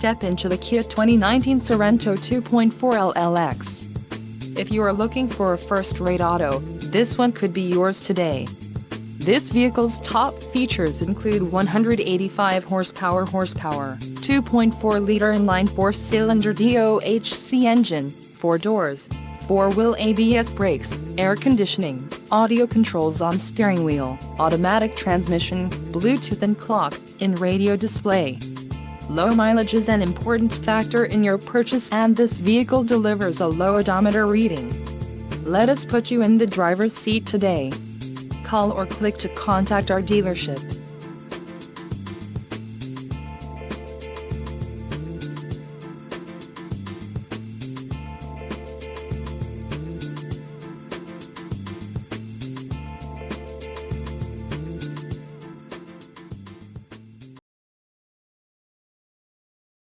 step into the Kia 2019 Sorento 2.4 LLX. If you are looking for a first-rate auto, this one could be yours today. This vehicle's top features include 185 horsepower, 2.4-liter inline four-cylinder DOHC engine, 4 doors, 4-wheel ABS brakes, air conditioning, audio controls on steering wheel, automatic transmission, Bluetooth and clock-in radio display. Low mileage is an important factor in your purchase, and this vehicle delivers a low odometer reading. Let us put you in the driver's seat today. Call or click to contact our dealership.